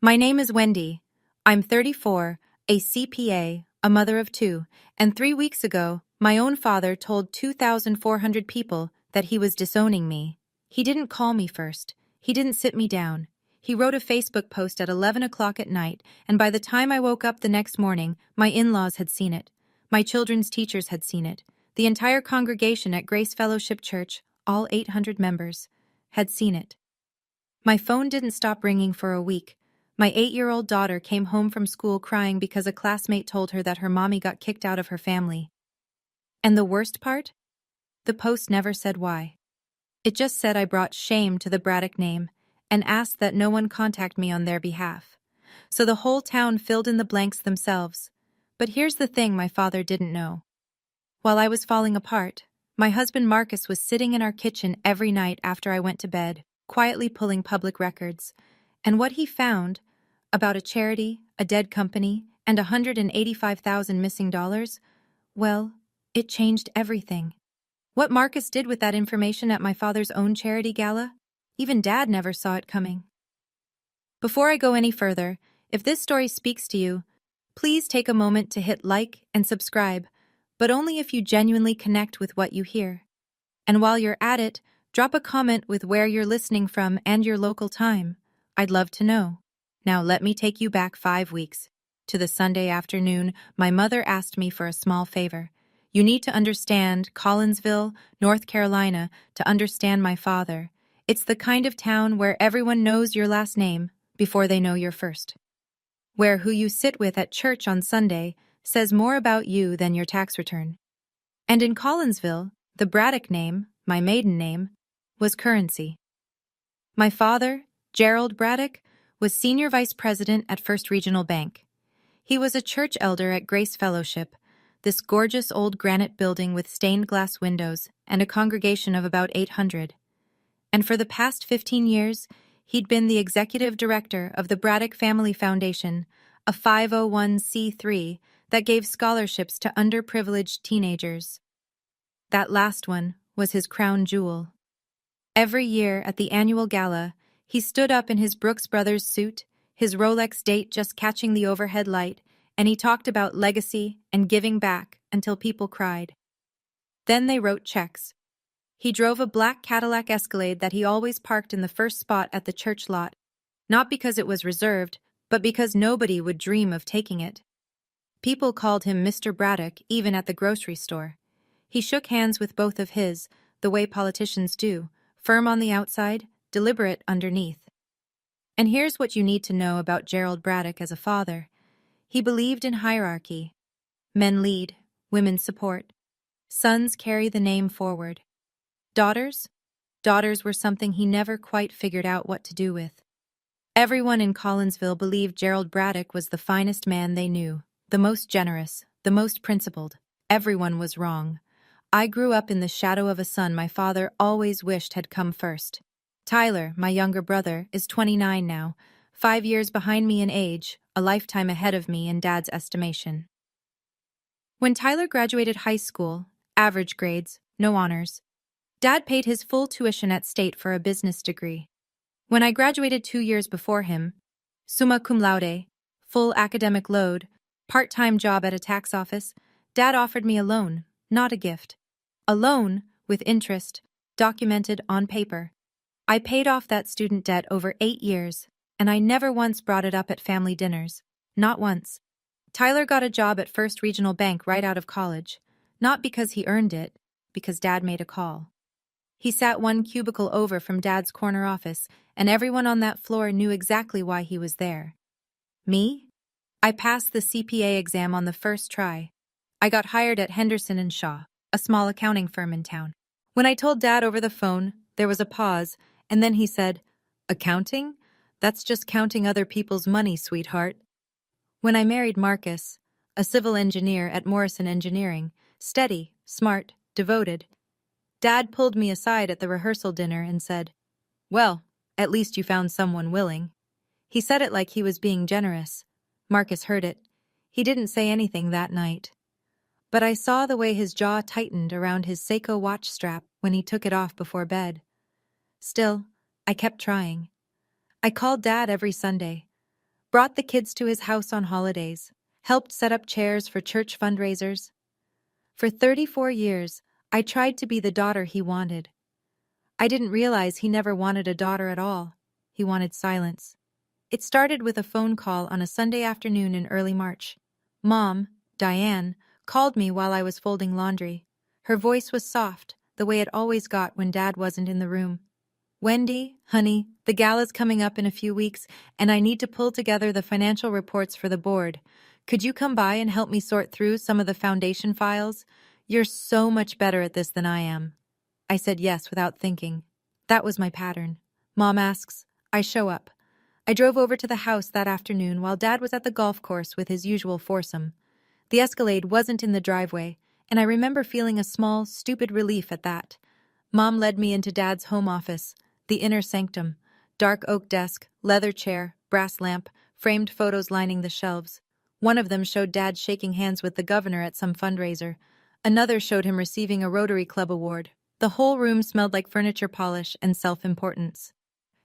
My name is Wendy. I'm 34, a CPA, a mother of two, and 3 weeks ago, my own father told 2,400 people that he was disowning me. He didn't call me first. He didn't sit me down. He wrote a Facebook post at 11 o'clock at night, and by the time I woke up the next morning, my in-laws had seen it. My children's teachers had seen it. The entire congregation at Grace Fellowship Church, all 800 members, had seen it. My phone didn't stop ringing for a week. My 8-year-old daughter came home from school crying because a classmate told her that her mommy got kicked out of her family. And the worst part? The post never said why. It just said I brought shame to the Braddock name and asked that no one contact me on their behalf. So the whole town filled in the blanks themselves. But here's the thing my father didn't know. While I was falling apart, my husband Marcus was sitting in our kitchen every night after I went to bed, quietly pulling public records. And what he found about a charity, a dead company, and $185,000 missing dollars, well, it changed everything. What Marcus did with that information at my father's own charity gala, even Dad never saw it coming. Before I go any further, if this story speaks to you, please take a moment to hit like and subscribe, but only if you genuinely connect with what you hear. And while you're at it, drop a comment with where you're listening from and your local time. I'd love to know. Now let me take you back 5 weeks. To the Sunday afternoon, my mother asked me for a small favor. You need to understand Collinsville, North Carolina, to understand my father. It's the kind of town where everyone knows your last name before they know your first. Where who you sit with at church on Sunday says more about you than your tax return. And in Collinsville, the Braddock name, my maiden name, was currency. My father, Gerald Braddock, was senior vice president at First Regional Bank. He was a church elder at Grace Fellowship, this gorgeous old granite building with stained glass windows and a congregation of about 800. And for the past 15 years, he'd been the executive director of the Braddock Family Foundation, a 501c3 that gave scholarships to underprivileged teenagers. That last one was his crown jewel. Every year at the annual gala, he stood up in his Brooks Brothers suit, his Rolex date just catching the overhead light, and he talked about legacy and giving back until people cried. Then they wrote checks. He drove a black Cadillac Escalade that he always parked in the first spot at the church lot, not because it was reserved, but because nobody would dream of taking it. People called him Mr. Braddock even at the grocery store. He shook hands with both of his, the way politicians do, firm on the outside, deliberate underneath. And here's what you need to know about Gerald Braddock as a father. He believed in hierarchy. Men lead, women support. Sons carry the name forward. Daughters? Daughters were something he never quite figured out what to do with. Everyone in Collinsville believed Gerald Braddock was the finest man they knew, the most generous, the most principled. Everyone was wrong. I grew up in the shadow of a son my father always wished had come first. Tyler, my younger brother, is 29 now, 5 years behind me in age, a lifetime ahead of me in Dad's estimation. When Tyler graduated high school, average grades, no honors, Dad paid his full tuition at State for a business degree. When I graduated 2 years before him, summa cum laude, full academic load, part-time job at a tax office, Dad offered me a loan, not a gift. A loan, with interest, documented on paper. I paid off that student debt over 8 years, and I never once brought it up at family dinners. Not once. Tyler got a job at First Regional Bank right out of college, not because he earned it, because Dad made a call. He sat one cubicle over from Dad's corner office, and everyone on that floor knew exactly why he was there. Me? I passed the CPA exam on the first try. I got hired at Henderson and Shaw, a small accounting firm in town. When I told Dad over the phone, there was a pause, and then he said, "Accounting? That's just counting other people's money, sweetheart." When I married Marcus, a civil engineer at Morrison Engineering, steady, smart, devoted, Dad pulled me aside at the rehearsal dinner and said, "Well, at least you found someone willing." He said it like he was being generous. Marcus heard it. He didn't say anything that night. But I saw the way his jaw tightened around his Seiko watch strap when he took it off before bed. Still, I kept trying. I called Dad every Sunday. brought the kids to his house on holidays, helped set up chairs for church fundraisers. For 34 years, I tried to be the daughter he wanted. I didn't realize he never wanted a daughter at all. He wanted silence. It started with a phone call on a Sunday afternoon in early March. Mom, Diane, called me while I was folding laundry. Her voice was soft, the way it always got when Dad wasn't in the room. Wendy, honey, the gala's coming up in a few weeks, and I need to pull together the financial reports for the board. Could you come by and help me sort through some of the foundation files? You're so much better at this than I am. I said yes without thinking. That was my pattern. Mom asks, I show up. I drove over to the house that afternoon while Dad was at the golf course with his usual foursome. The Escalade wasn't in the driveway, and I remember feeling a small, stupid relief at that. Mom led me into Dad's home office, the inner sanctum, dark oak desk, leather chair, brass lamp, framed photos lining the shelves. One of them showed Dad shaking hands with the governor at some fundraiser. Another showed him receiving a Rotary Club award. The whole room smelled like furniture polish and self-importance.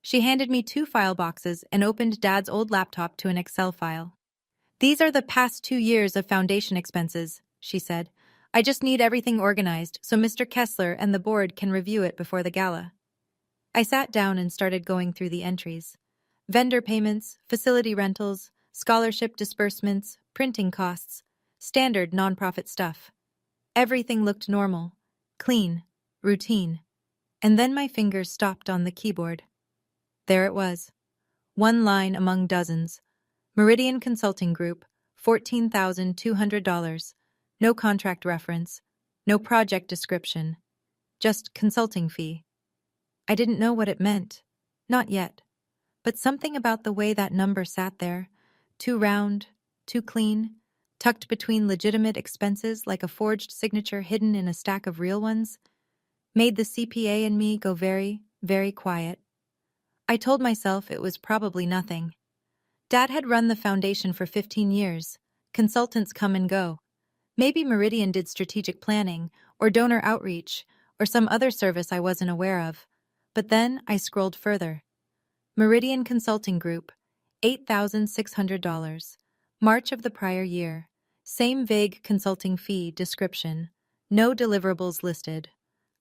She handed me 2 file boxes and opened Dad's old laptop to an Excel file. These are the past 2 years of foundation expenses, she said. I just need everything organized so Mr. Kessler and the board can review it before the gala. I sat down and started going through the entries. Vendor payments, facility rentals, scholarship disbursements, printing costs, standard nonprofit stuff. Everything looked normal, clean, routine. And then my fingers stopped on the keyboard. There it was. One line among dozens. Meridian Consulting Group, $14,200. No contract reference, no project description, just consulting fee. I didn't know what it meant. Not yet. But something about the way that number sat there, too round, too clean, tucked between legitimate expenses like a forged signature hidden in a stack of real ones, made the CPA in me go very, very quiet. I told myself it was probably nothing. Dad had run the foundation for 15 years. Consultants come and go. Maybe Meridian did strategic planning, or donor outreach, or some other service I wasn't aware of. But then I scrolled further. Meridian Consulting Group, $8,600. March of the prior year. Same vague consulting fee description. No deliverables listed.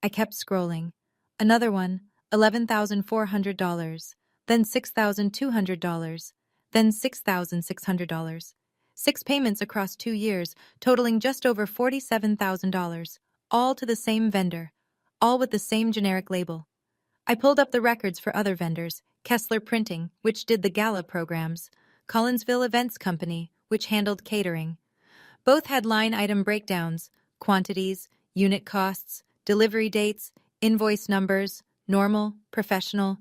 I kept scrolling. Another one, $11,400. Then $6,200. Then $6,600. 6 payments across 2 years, totaling just over $47,000. All to the same vendor. All with the same generic label. I pulled up the records for other vendors, Kessler Printing, which did the gala programs, Collinsville Events Company, which handled catering. Both had line item breakdowns, quantities, unit costs, delivery dates, invoice numbers, normal, professional,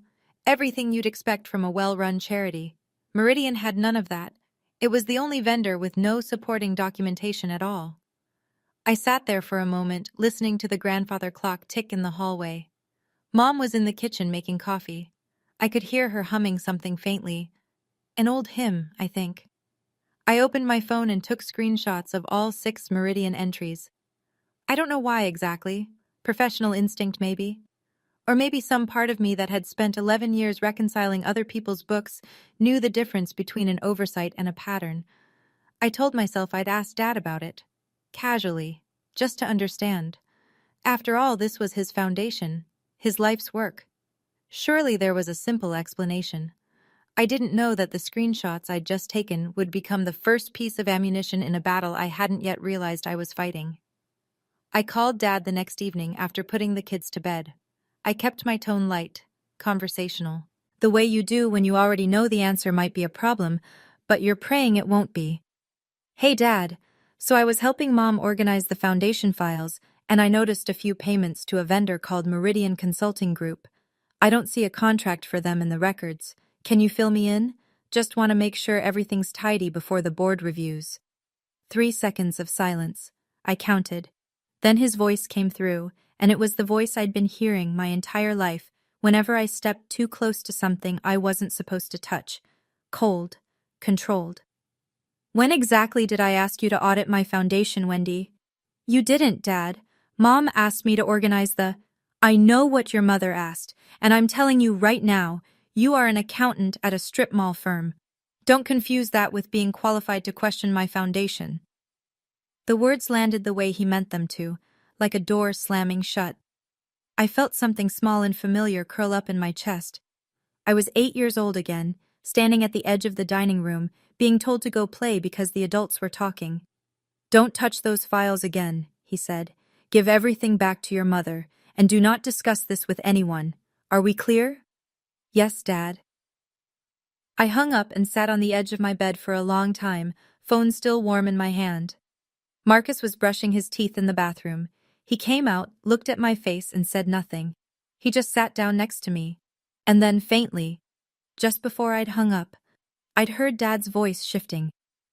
everything you'd expect from a well-run charity. Meridian had none of that. It was the only vendor with no supporting documentation at all. I sat there for a moment, listening to the grandfather clock tick in the hallway. Mom was in the kitchen making coffee. I could hear her humming something faintly. An old hymn, I think. I opened my phone and took screenshots of all 6 Meridian entries. I don't know why exactly. Professional instinct, maybe. Or maybe some part of me that had spent 11 years reconciling other people's books knew the difference between an oversight and a pattern. I told myself I'd ask Dad about it. Casually. Just to understand. After all, this was his foundation. His life's work. Surely there was a simple explanation. I didn't know that the screenshots I'd just taken would become the first piece of ammunition in a battle I hadn't yet realized I was fighting. I called Dad the next evening after putting the kids to bed. I kept my tone light, conversational. The way you do when you already know the answer might be a problem, but you're praying it won't be. Hey Dad, so I was helping Mom organize the foundation files, and I noticed a few payments to a vendor called Meridian Consulting Group. I don't see a contract for them in the records. Can you fill me in? Just want to make sure everything's tidy before the board reviews. 3 seconds of silence. I counted. Then his voice came through, and it was the voice I'd been hearing my entire life whenever I stepped too close to something I wasn't supposed to touch. Cold. Controlled. When exactly did I ask you to audit my foundation, Wendy? You didn't, Dad. Mom asked me to organize the... I know what your mother asked, and I'm telling you right now, you are an accountant at a strip mall firm. Don't confuse that with being qualified to question my foundation. The words landed the way he meant them to, like a door slamming shut. I felt something small and familiar curl up in my chest. I was 8 years old again, standing at the edge of the dining room, being told to go play because the adults were talking. Don't touch those files again, he said. Give everything back to your mother, and do not discuss this with anyone. Are we clear? Yes, Dad. I hung up and sat on the edge of my bed for a long time, phone still warm in my hand. Marcus was brushing his teeth in the bathroom. He came out, looked at my face, and said nothing. He just sat down next to me. And then, faintly, just before I'd hung up, I'd heard Dad's voice shifting.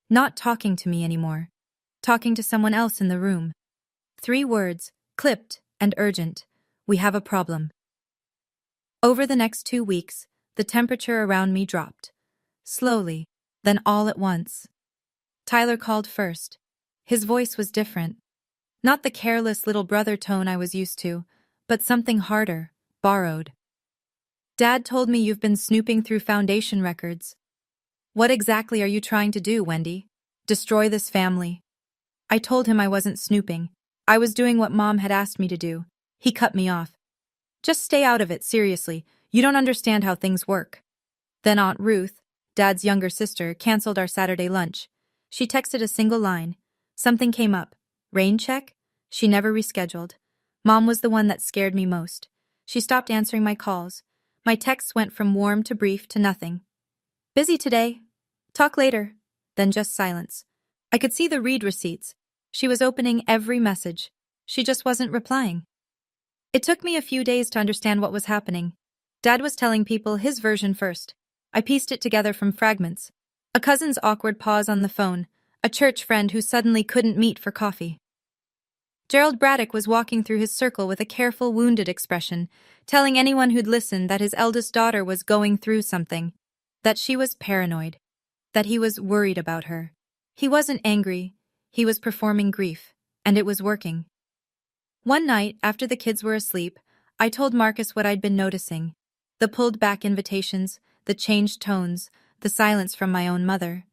Not talking to me anymore. Talking to someone else in the room. 3 words, clipped and urgent. We have a problem. Over the next 2 weeks, the temperature around me dropped. Slowly, then all at once. Tyler called first. His voice was different. Not the careless little brother tone I was used to, but something harder, borrowed. Dad told me you've been snooping through Foundation records. What exactly are you trying to do, Wendy? Destroy this family? I told him I wasn't snooping. I was doing what Mom had asked me to do. He cut me off. Just stay out of it, seriously. You don't understand how things work. Then Aunt Ruth, Dad's younger sister, canceled our Saturday lunch. She texted a single line. Something came up. Rain check? She never rescheduled. Mom was the one that scared me most. She stopped answering my calls. My texts went from warm to brief to nothing. Busy today. Talk later. Then just silence. I could see the read receipts. She was opening every message. She just wasn't replying. It took me a few days to understand what was happening. Dad was telling people his version first. I pieced it together from fragments. A cousin's awkward pause on the phone. A church friend who suddenly couldn't meet for coffee. Gerald Braddock was walking through his circle with a careful, wounded expression, telling anyone who'd listened that his eldest daughter was going through something, that she was paranoid, that he was worried about her. He wasn't angry, he was performing grief, and it was working. One night, after the kids were asleep, I told Marcus what I'd been noticing. The pulled-back invitations, the changed tones, the silence from my own mother.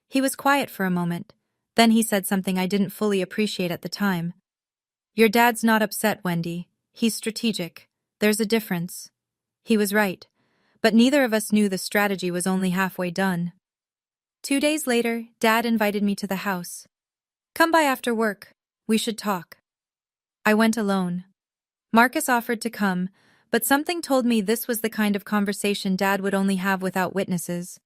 He was quiet for a moment. Then he said something I didn't fully appreciate at the time. Your dad's not upset, Wendy. He's strategic. There's a difference. He was right. But neither of us knew the strategy was only halfway done. 2 days later, Dad invited me to the house. Come by after work. We should talk. I went alone. Marcus offered to come, but something told me this was the kind of conversation Dad would only have without witnesses.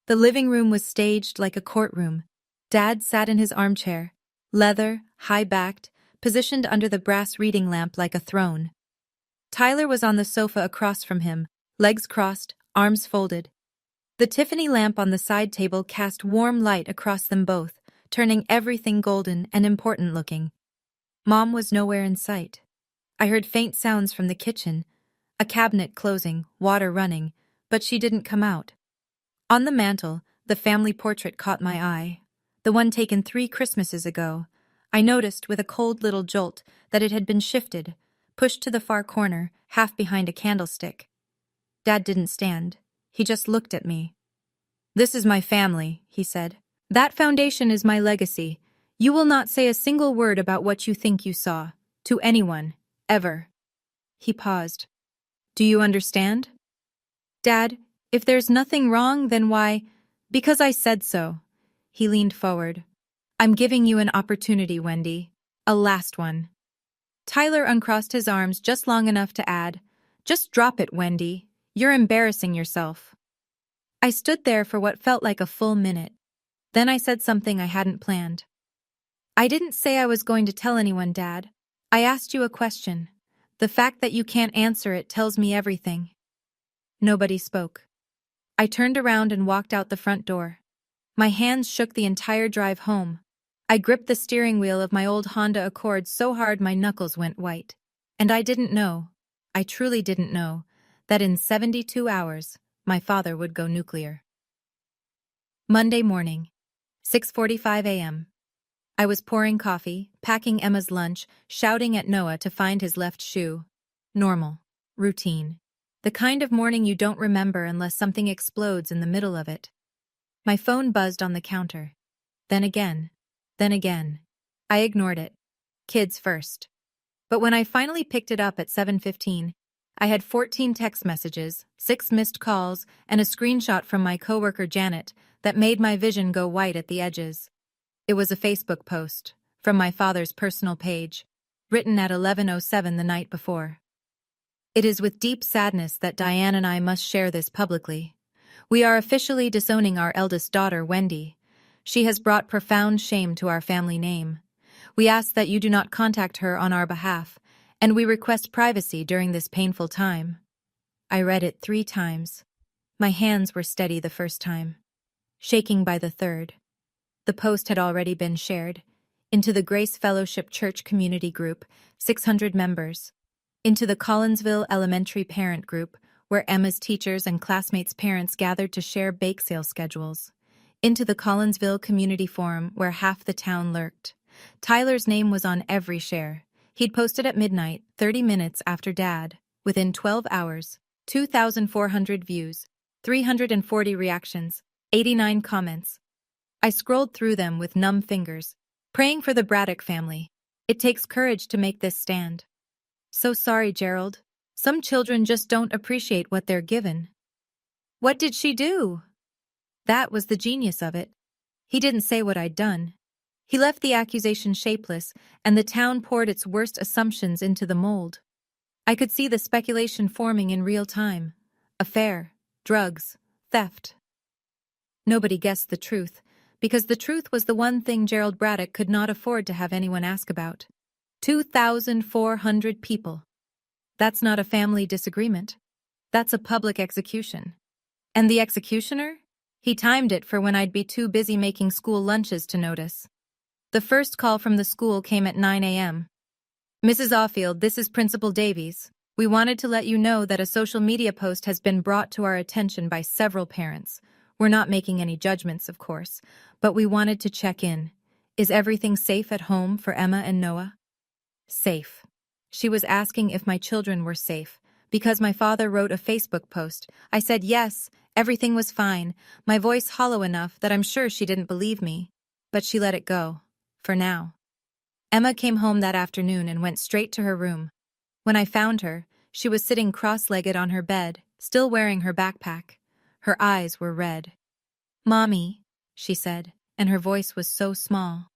The living room was staged like a courtroom. Dad sat in his armchair, leather, high-backed, positioned under the brass reading lamp like a throne. Tyler was on the sofa across from him, legs crossed, arms folded. The Tiffany lamp on the side table cast warm light across them both, turning everything golden and important-looking. Mom was nowhere in sight. I heard faint sounds from the kitchen, a cabinet closing, water running, but she didn't come out. On the mantel, the family portrait caught my eye. The one taken 3 Christmases ago. I noticed with a cold little jolt that it had been shifted, pushed to the far corner, half behind a candlestick. Dad didn't stand. He just looked at me. This is my family, he said. That foundation is my legacy. You will not say a single word about what you think you saw. To anyone. Ever. He paused. Do you understand? Dad, if there's nothing wrong, then why? Because I said so. He leaned forward. I'm giving you an opportunity, Wendy. A last one. Tyler uncrossed his arms just long enough to add, Just drop it, Wendy. You're embarrassing yourself. I stood there for what felt like a full minute. Then I said something I hadn't planned. I didn't say I was going to tell anyone, Dad. I asked you a question. The fact that you can't answer it tells me everything. Nobody spoke. I turned around and walked out the front door. My hands shook the entire drive home. I gripped the steering wheel of my old Honda Accord so hard my knuckles went white. And I didn't know, I truly didn't know, that in 72 hours, my father would go nuclear. Monday morning, 6:45 a.m. I was pouring coffee, packing Emma's lunch, shouting at Noah to find his left shoe. Normal. Routine. The kind of morning you don't remember unless something explodes in the middle of it. My phone buzzed on the counter. Then again. Then again. I ignored it. Kids first. But when I finally picked it up at 7:15, I had 14 text messages, 6 missed calls, and a screenshot from my coworker Janet that made my vision go white at the edges. It was a Facebook post, from my father's personal page, written at 11:07 the night before. It is with deep sadness that Diane and I must share this publicly. We are officially disowning our eldest daughter, Wendy. She has brought profound shame to our family name. We ask that you do not contact her on our behalf, and we request privacy during this painful time. I read it 3 times. My hands were steady the first time, shaking by the third. The post had already been shared into the Grace Fellowship Church Community Group, 600 members, into the Collinsville Elementary Parent Group, where Emma's teachers and classmates' parents gathered to share bake sale schedules, into the Collinsville Community Forum, where half the town lurked. Tyler's name was on every share. He'd posted at midnight, 30 minutes after Dad. Within 12 hours, 2,400 views, 340 reactions, 89 comments. I scrolled through them with numb fingers, praying for the Braddock family. It takes courage to make this stand. So sorry, Gerald. Some children just don't appreciate what they're given. What did she do? That was the genius of it. He didn't say what I'd done. He left the accusation shapeless, and the town poured its worst assumptions into the mold. I could see the speculation forming in real time. Affair, drugs, theft. Nobody guessed the truth, because the truth was the one thing Gerald Braddock could not afford to have anyone ask about. 2,400 people. That's not a family disagreement. That's a public execution. And the executioner? He timed it for when I'd be too busy making school lunches to notice. The first call from the school came at 9 a.m. Mrs. Offield, this is Principal Davies. We wanted to let you know that a social media post has been brought to our attention by several parents. We're not making any judgments, of course, but we wanted to check in. Is everything safe at home for Emma and Noah? Safe. She was asking if my children were safe, because my father wrote a Facebook post. I said yes, everything was fine, my voice hollow enough that I'm sure she didn't believe me. But she let it go. For now. Emma came home that afternoon and went straight to her room. When I found her, she was sitting cross-legged on her bed, still wearing her backpack. Her eyes were red. "Mommy," she said, and her voice was so small.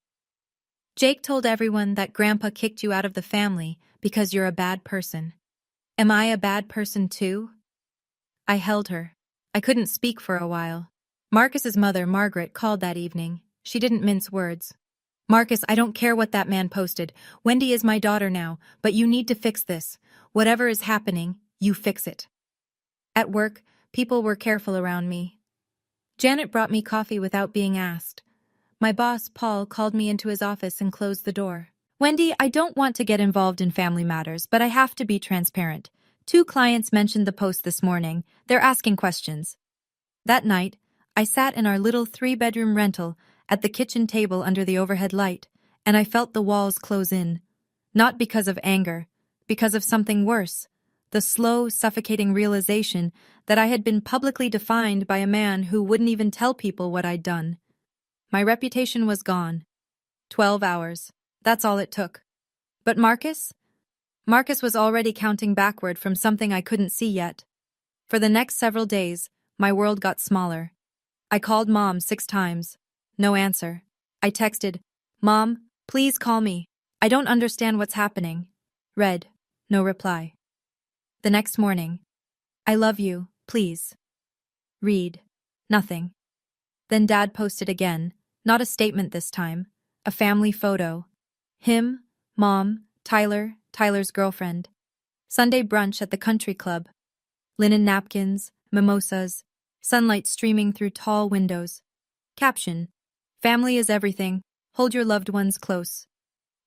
"Jake told everyone that Grandpa kicked you out of the family because you're a bad person. Am I a bad person too?" I held her. I couldn't speak for a while. Marcus's mother, Margaret, called that evening. She didn't mince words. "Marcus, I don't care what that man posted. Wendy is my daughter now, but you need to fix this. Whatever is happening, you fix it." At work, people were careful around me. Janet brought me coffee without being asked. My boss, Paul, called me into his office and closed the door. "Wendy, I don't want to get involved in family matters, but I have to be transparent. 2 clients mentioned the post this morning. They're asking questions." That night, I sat in our little 3-bedroom rental at the kitchen table under the overhead light, and I felt the walls close in. Not because of anger, because of something worse. The slow, suffocating realization that I had been publicly defined by a man who wouldn't even tell people what I'd done. My reputation was gone. 12 hours. That's all it took. But Marcus? Marcus was already counting backward from something I couldn't see yet. For the next several days, my world got smaller. I called Mom 6 times. No answer. I texted, "Mom, please call me. I don't understand what's happening." Read, no reply. The next morning, "I love you, please." Read, nothing. Then Dad posted again, not a statement this time, a family photo. Him, Mom, Tyler, Tyler's girlfriend. Sunday brunch at the country club. Linen napkins, mimosas, sunlight streaming through tall windows. Caption, "Family is everything. Hold your loved ones close."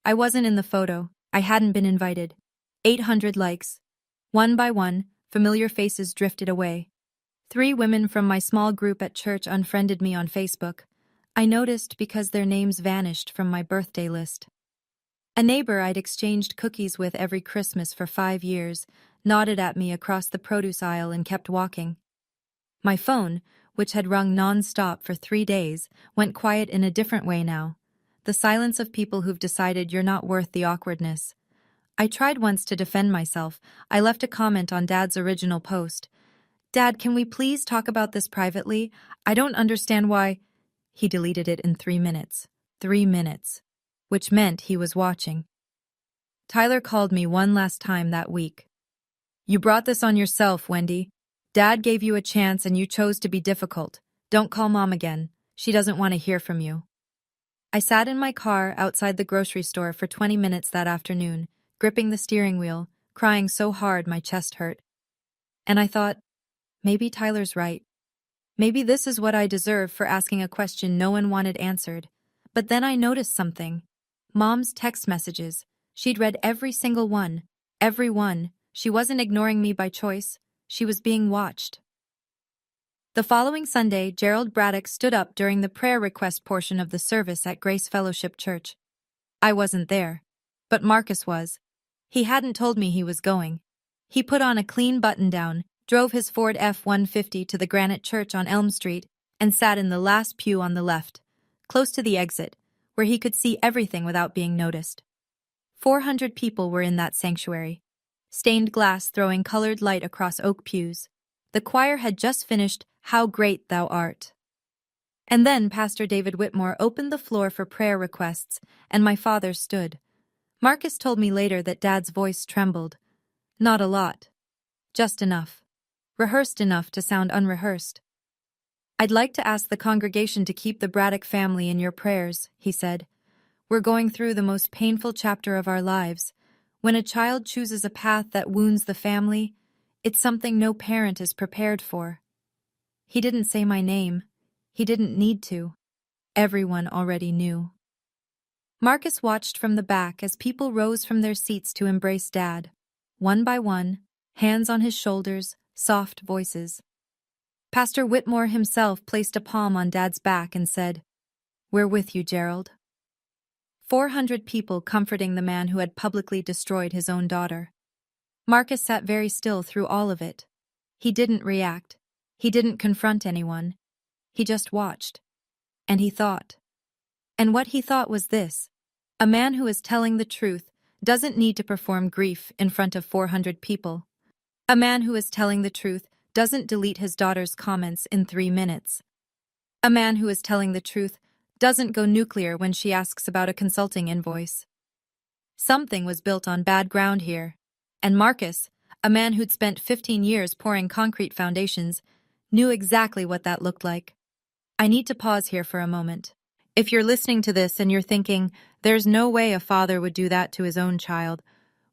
I wasn't in the photo. I hadn't been invited. 800 likes. One by one, familiar faces drifted away. 3 women from my small group at church unfriended me on Facebook. I noticed because their names vanished from my birthday list. A neighbor I'd exchanged cookies with every Christmas for 5 years nodded at me across the produce aisle and kept walking. My phone, which had rung non-stop for 3 days, went quiet in a different way now. The silence of people who've decided you're not worth the awkwardness. I tried once to defend myself. I left a comment on Dad's original post. "Dad, can we please talk about this privately? I don't understand why—" He deleted it in 3 minutes. 3 minutes. Which meant he was watching. Tyler called me one last time that week. "You brought this on yourself, Wendy. Dad gave you a chance and you chose to be difficult. Don't call Mom again. She doesn't want to hear from you." I sat in my car outside the grocery store for 20 minutes that afternoon, gripping the steering wheel, crying so hard my chest hurt. And I thought, maybe Tyler's right. Maybe this is what I deserve for asking a question no one wanted answered. But then I noticed something. Mom's text messages. She'd read every single one. Every one. She wasn't ignoring me by choice. She was being watched. The following Sunday, Gerald Braddock stood up during the prayer request portion of the service at Grace Fellowship Church. I wasn't there. But Marcus was. He hadn't told me he was going. He put on a clean button-down, drove his Ford F-150 to the Granite Church on Elm Street, and sat in the last pew on the left, close to the exit, where he could see everything without being noticed. 400 people were in that sanctuary. Stained glass throwing colored light across oak pews. The choir had just finished "How Great Thou Art." And then Pastor David Whitmore opened the floor for prayer requests, and my father stood. Marcus told me later that Dad's voice trembled. Not a lot. Just enough. Rehearsed enough to sound unrehearsed. "I'd like to ask the congregation to keep the Braddock family in your prayers," he said. "We're going through the most painful chapter of our lives. When a child chooses a path that wounds the family, it's something no parent is prepared for." He didn't say my name. He didn't need to. Everyone already knew. Marcus watched from the back as people rose from their seats to embrace Dad. One by one, hands on his shoulders, soft voices. Pastor Whitmore himself placed a palm on Dad's back and said, "We're with you, Gerald." 400 people comforting the man who had publicly destroyed his own daughter. Marcus sat very still through all of it. He didn't react. He didn't confront anyone. He just watched. And he thought. And what he thought was this: a man who is telling the truth doesn't need to perform grief in front of 400 people. A man who is telling the truth doesn't delete his daughter's comments in 3 minutes. A man who is telling the truth doesn't go nuclear when she asks about a consulting invoice. Something was built on bad ground here. And Marcus, a man who'd spent 15 years pouring concrete foundations, knew exactly what that looked like. I need to pause here for a moment. If you're listening to this and you're thinking, there's no way a father would do that to his own child,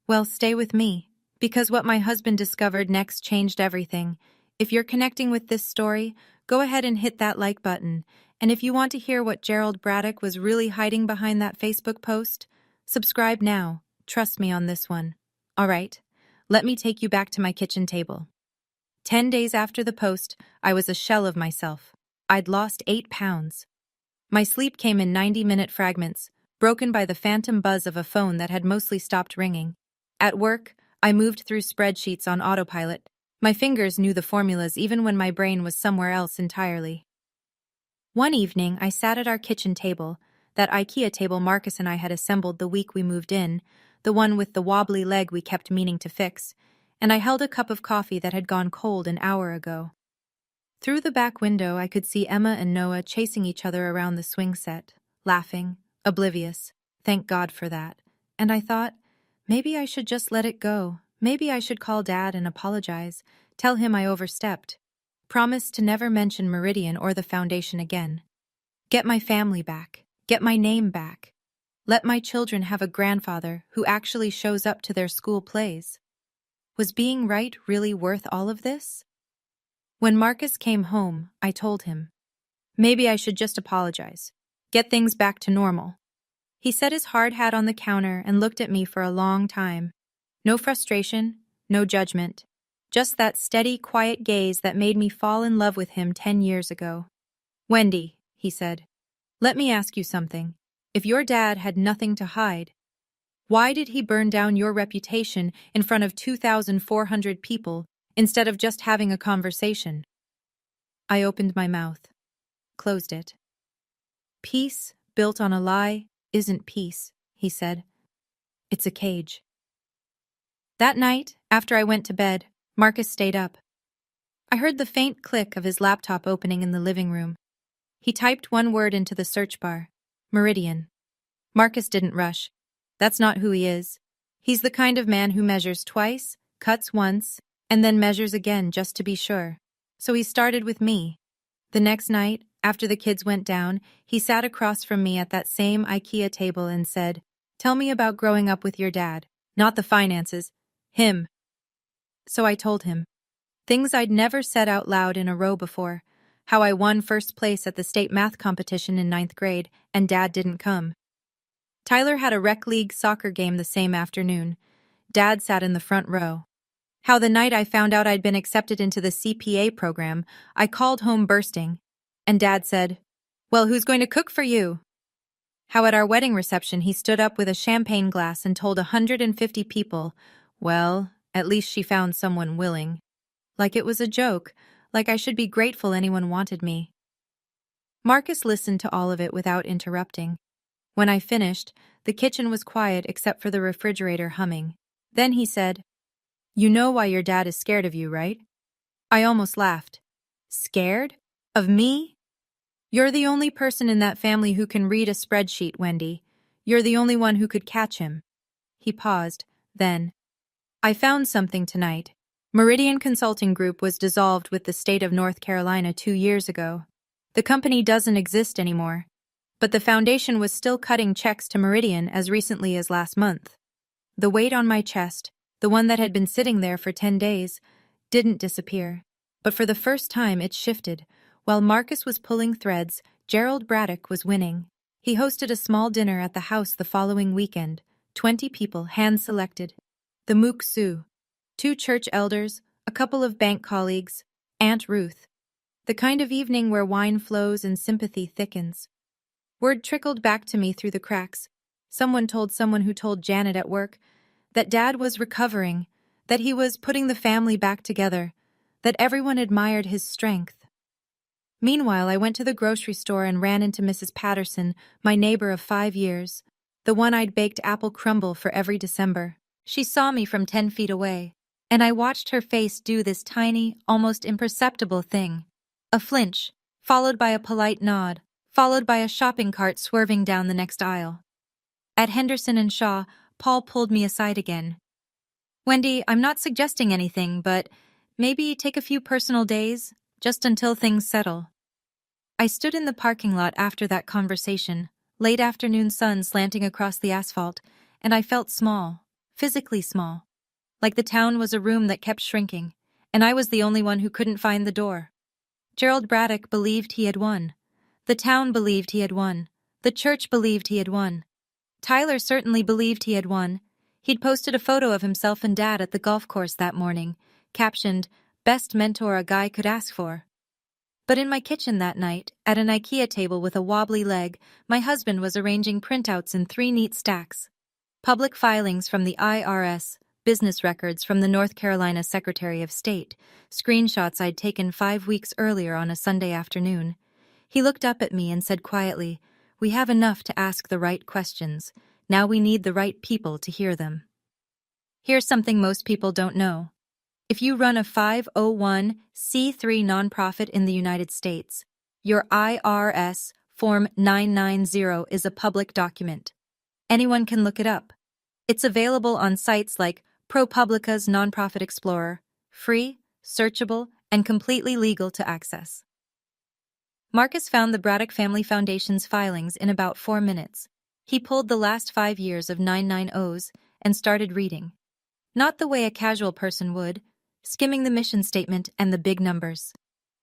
well, stay with me, because what my husband discovered next changed everything. If you're connecting with this story, go ahead and hit that like button. And if you want to hear what Gerald Braddock was really hiding behind that Facebook post, subscribe now. Trust me on this one. All right, let me take you back to my kitchen table. 10 days after the post, I was a shell of myself. I'd lost 8 pounds. My sleep came in 90-minute fragments, broken by the phantom buzz of a phone that had mostly stopped ringing. At work, I moved through spreadsheets on autopilot. My fingers knew the formulas even when my brain was somewhere else entirely. One evening, I sat at our kitchen table, that IKEA table Marcus and I had assembled the week we moved in, the one with the wobbly leg we kept meaning to fix, and I held a cup of coffee that had gone cold an hour ago. Through the back window, I could see Emma and Noah chasing each other around the swing set, laughing, oblivious. Thank God for that. And I thought, maybe I should just let it go. Maybe I should call Dad and apologize, tell him I overstepped. Promise to never mention Meridian or the foundation again. Get my family back. Get my name back. Let my children have a grandfather who actually shows up to their school plays. Was being right really worth all of this? When Marcus came home, I told him, maybe I should just apologize. Get things back to normal. He set his hard hat on the counter and looked at me for a long time. No frustration, no judgment. Just that steady, quiet gaze that made me fall in love with him 10 years ago. "Wendy," he said, "let me ask you something. If your dad had nothing to hide, why did he burn down your reputation in front of 2,400 people instead of just having a conversation?" I opened my mouth, closed it. Peace, built on a lie, isn't peace, he said. It's a cage. That night, after I went to bed, Marcus stayed up. I heard the faint click of his laptop opening in the living room. He typed one word into the search bar: Meridian. Marcus didn't rush. That's not who he is. He's the kind of man who measures twice, cuts once, and then measures again just to be sure. So he started with me. The next night, after the kids went down, he sat across from me at that same IKEA table and said, "Tell me about growing up with your dad. Not the finances. Him." So I told him. Things I'd never said out loud in a row before. How I won first place at the state math competition in 9th grade, and Dad didn't come. Tyler had a rec league soccer game the same afternoon. Dad sat in the front row. How the night I found out I'd been accepted into the CPA program, I called home bursting, and Dad said, "Well, who's going to cook for you?" How at our wedding reception he stood up with a champagne glass and told 150 people, well, at least she found someone willing. Like it was a joke, like I should be grateful anyone wanted me. Marcus listened to all of it without interrupting. When I finished, the kitchen was quiet except for the refrigerator humming. Then he said, "You know why your dad is scared of you, right?" I almost laughed. Scared? Of me? You're the only person in that family who can read a spreadsheet, Wendy. You're the only one who could catch him. He paused, then. I found something tonight. Meridian Consulting Group was dissolved with the state of North Carolina 2 years ago. The company doesn't exist anymore. But the foundation was still cutting checks to Meridian as recently as last month. The weight on my chest, the one that had been sitting there for 10 days, didn't disappear. But for the first time it shifted. While Marcus was pulling threads, Gerald Braddock was winning. He hosted a small dinner at the house the following weekend. 20 people, hand-selected. The Mook Sioux, 2 church elders, a couple of bank colleagues, Aunt Ruth. The kind of evening where wine flows and sympathy thickens. Word trickled back to me through the cracks. Someone who told Janet at work that Dad was recovering, that he was putting the family back together, that everyone admired his strength. Meanwhile, I went to the grocery store and ran into Mrs. Patterson, my neighbor of 5 years, the one I'd baked apple crumble for every December. She saw me from 10 feet away, and I watched her face do this tiny, almost imperceptible thing. A flinch, followed by a polite nod, followed by a shopping cart swerving down the next aisle. At Henderson and Shaw, Paul pulled me aside again. "Wendy, I'm not suggesting anything, but maybe take a few personal days, just until things settle." I stood in the parking lot after that conversation, late afternoon sun slanting across the asphalt, and I felt small, physically small. Like the town was a room that kept shrinking, and I was the only one who couldn't find the door. Gerald Braddock believed he had won. The town believed he had won. The church believed he had won. Tyler certainly believed he had won. He'd posted a photo of himself and Dad at the golf course that morning, captioned, "Best mentor a guy could ask for." But in my kitchen that night, at an IKEA table with a wobbly leg, my husband was arranging printouts in 3 neat stacks. Public filings from the IRS, business records from the North Carolina Secretary of State, screenshots I'd taken 5 weeks earlier on a Sunday afternoon. He looked up at me and said quietly, "We have enough to ask the right questions. Now we need the right people to hear them." Here's something most people don't know. If you run a 501c3 nonprofit in the United States, your IRS Form 990 is a public document. Anyone can look it up. It's available on sites like ProPublica's Nonprofit Explorer, free, searchable, and completely legal to access. Marcus found the Braddock Family Foundation's filings in about 4 minutes. He pulled the last 5 years of 990s and started reading. Not the way a casual person would, skimming the mission statement and the big numbers.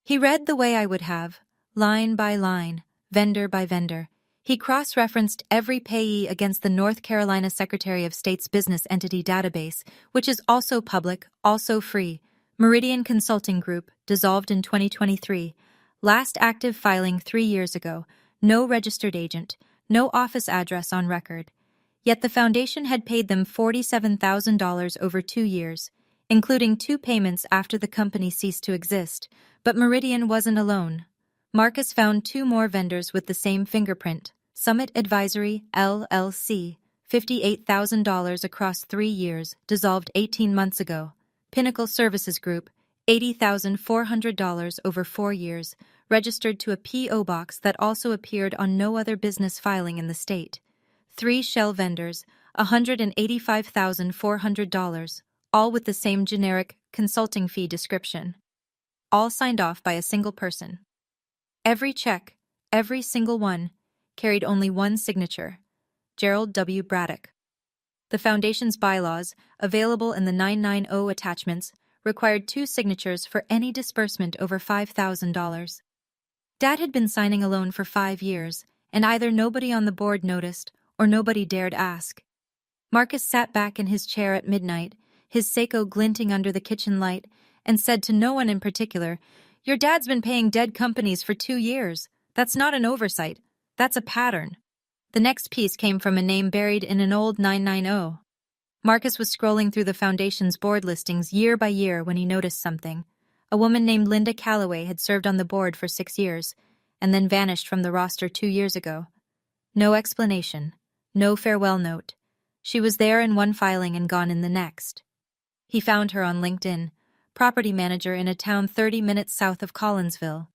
He read the way I would have, line by line, vendor by vendor. He cross-referenced every payee against the North Carolina Secretary of State's business entity database, which is also public, also free. Meridian Consulting Group, dissolved in 2023. Last active filing 3 years ago. No registered agent. No office address on record. Yet the foundation had paid them $47,000 over 2 years, including 2 payments after the company ceased to exist. But Meridian wasn't alone. Marcus found 2 more vendors with the same fingerprint. Summit Advisory, LLC, $58,000 across 3 years, dissolved 18 months ago. Pinnacle Services Group, $80,400 over 4 years, registered to a P.O. box that also appeared on no other business filing in the state. 3 shell vendors, $185,400, all with the same generic consulting fee description. All signed off by a single person. Every check, every single one, carried only one signature: Gerald W. Braddock. The Foundation's bylaws, available in the 990 attachments, required 2 signatures for any disbursement over $5,000. Dad had been signing a loan for 5 years, and either nobody on the board noticed or nobody dared ask. Marcus sat back in his chair at midnight, his Seiko glinting under the kitchen light, and said to no one in particular, "Your dad's been paying dead companies for 2 years. That's not an oversight. That's a pattern." The next piece came from a name buried in an old 990. Marcus was scrolling through the Foundation's board listings year by year when he noticed something. A woman named Linda Calloway had served on the board for 6 years, and then vanished from the roster 2 years ago. No explanation, no farewell note. She was there in one filing and gone in the next. He found her on LinkedIn, property manager in a town 30 minutes south of Collinsville.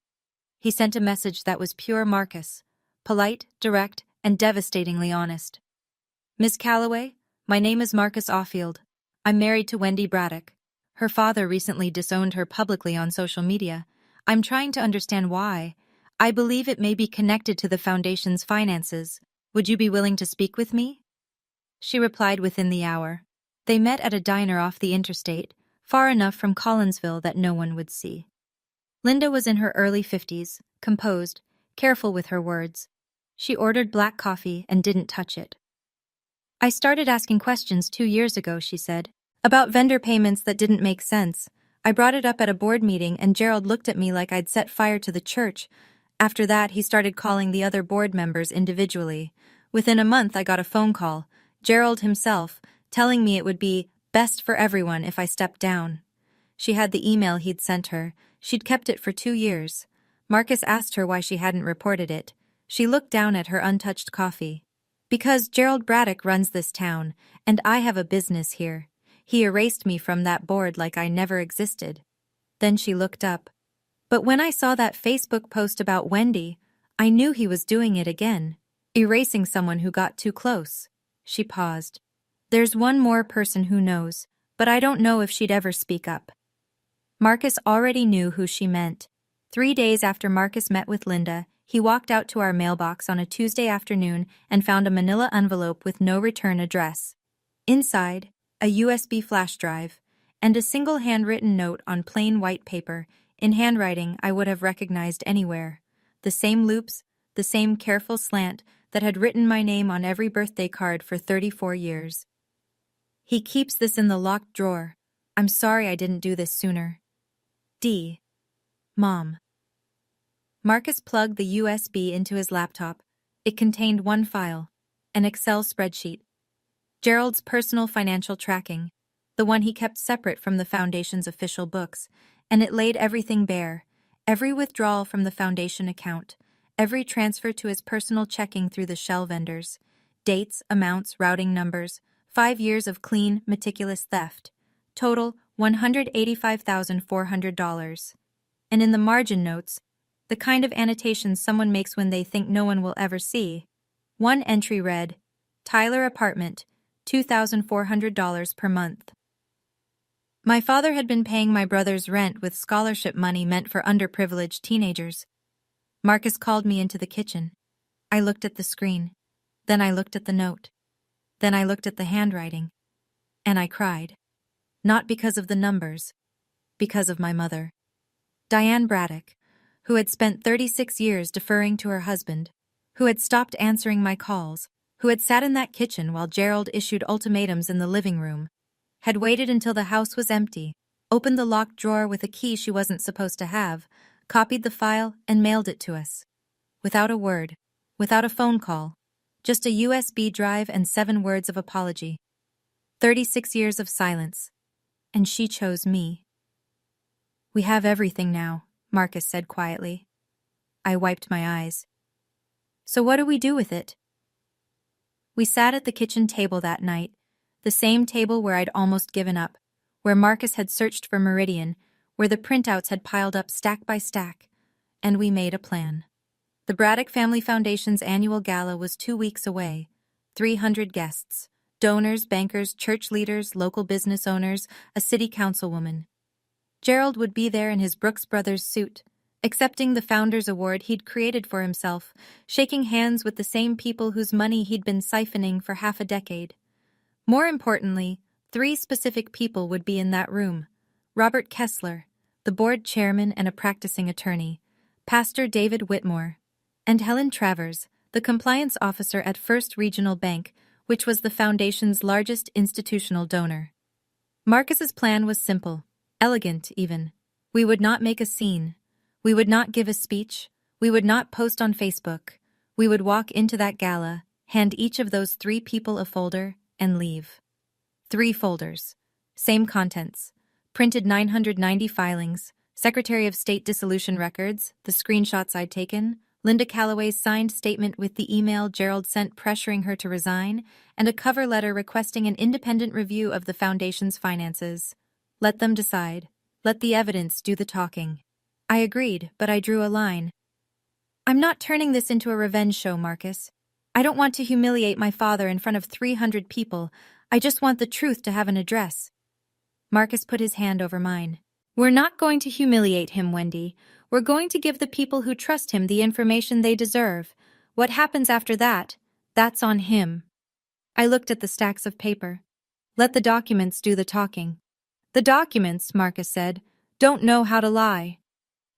He sent a message that was pure Marcus, polite, direct, and devastatingly honest. "Miss Calloway, my name is Marcus Offield. I'm married to Wendy Braddock. Her father recently disowned her publicly on social media. I'm trying to understand why. I believe it may be connected to the Foundation's finances. Would you be willing to speak with me?" She replied within the hour. They met at a diner off the interstate, far enough from Collinsville that no one would see. Linda was in her early 50s, composed, careful with her words. She ordered black coffee and didn't touch it. "I started asking questions 2 years ago," she said, "about vendor payments that didn't make sense. I brought it up at a board meeting and Gerald looked at me like I'd set fire to the church. After that, he started calling the other board members individually. Within a month, I got a phone call, Gerald himself, telling me it would be best for everyone if I stepped down." She had the email he'd sent her. She'd kept it for 2 years. Marcus asked her why she hadn't reported it. She looked down at her untouched coffee. "Because Gerald Braddock runs this town, and I have a business here. He erased me from that board like I never existed." Then she looked up. "But when I saw that Facebook post about Wendy, I knew he was doing it again, erasing someone who got too close." She paused. "There's one more person who knows, but I don't know if she'd ever speak up." Marcus already knew who she meant. 3 days after Marcus met with Linda, he walked out to our mailbox on a Tuesday afternoon and found a manila envelope with no return address. Inside, a USB flash drive, and a single handwritten note on plain white paper, in handwriting I would have recognized anywhere. The same loops, the same careful slant that had written my name on every birthday card for 34 years. "He keeps this in the locked drawer. I'm sorry I didn't do this sooner. D. Mom." Marcus plugged the USB into his laptop. It contained one file, an Excel spreadsheet. Gerald's personal financial tracking, the one he kept separate from the Foundation's official books, and it laid everything bare, every withdrawal from the Foundation account, every transfer to his personal checking through the shell vendors, dates, amounts, routing numbers, 5 years of clean, meticulous theft, total $185,400. And in the margin notes, the kind of annotations someone makes when they think no one will ever see, one entry read, "Tyler apartment, $2,400 per month." My father had been paying my brother's rent with scholarship money meant for underprivileged teenagers. Marcus called me into the kitchen. I looked at the screen. Then I looked at the note. Then I looked at the handwriting. And I cried. Not because of the numbers, because of my mother. Diane Braddock, who had spent 36 years deferring to her husband, who had stopped answering my calls, who had sat in that kitchen while Gerald issued ultimatums in the living room, had waited until the house was empty, opened the locked drawer with a key she wasn't supposed to have, copied the file, and mailed it to us. Without a word, without a phone call, just a USB drive and 7 words of apology. 36 years of silence. And she chose me. "We have everything now," Marcus said quietly. I wiped my eyes. So what do we do with it? We sat at the kitchen table that night, the same table where I'd almost given up, where Marcus had searched for Meridian, where the printouts had piled up stack by stack, and we made a plan. The Braddock Family Foundation's annual gala was 2 weeks away. 300 guests, donors, bankers, church leaders, local business owners, a city councilwoman. Gerald would be there in his Brooks Brothers suit, accepting the Founders Award he'd created for himself, shaking hands with the same people whose money he'd been siphoning for half a decade. More importantly, 3 specific people would be in that room. Robert Kessler, the board chairman and a practicing attorney, Pastor David Whitmore, and Helen Travers, the compliance officer at First Regional Bank, which was the foundation's largest institutional donor. Marcus's plan was simple, elegant even. We would not make a scene. We would not give a speech. We would not post on Facebook. We would walk into that gala, hand each of those 3 people a folder, and leave. 3 folders. Same contents. Printed 990 filings, Secretary of State dissolution records, the screenshots I'd taken, Linda Calloway's signed statement with the email Gerald sent pressuring her to resign, and a cover letter requesting an independent review of the foundation's finances. Let them decide. Let the evidence do the talking. I agreed, but I drew a line. I'm not turning this into a revenge show, Marcus. I don't want to humiliate my father in front of 300 people. I just want the truth to have an address. Marcus put his hand over mine. We're not going to humiliate him, Wendy. We're going to give the people who trust him the information they deserve. What happens after that, that's on him. I looked at the stacks of paper. Let the documents do the talking. The documents, Marcus said, don't know how to lie.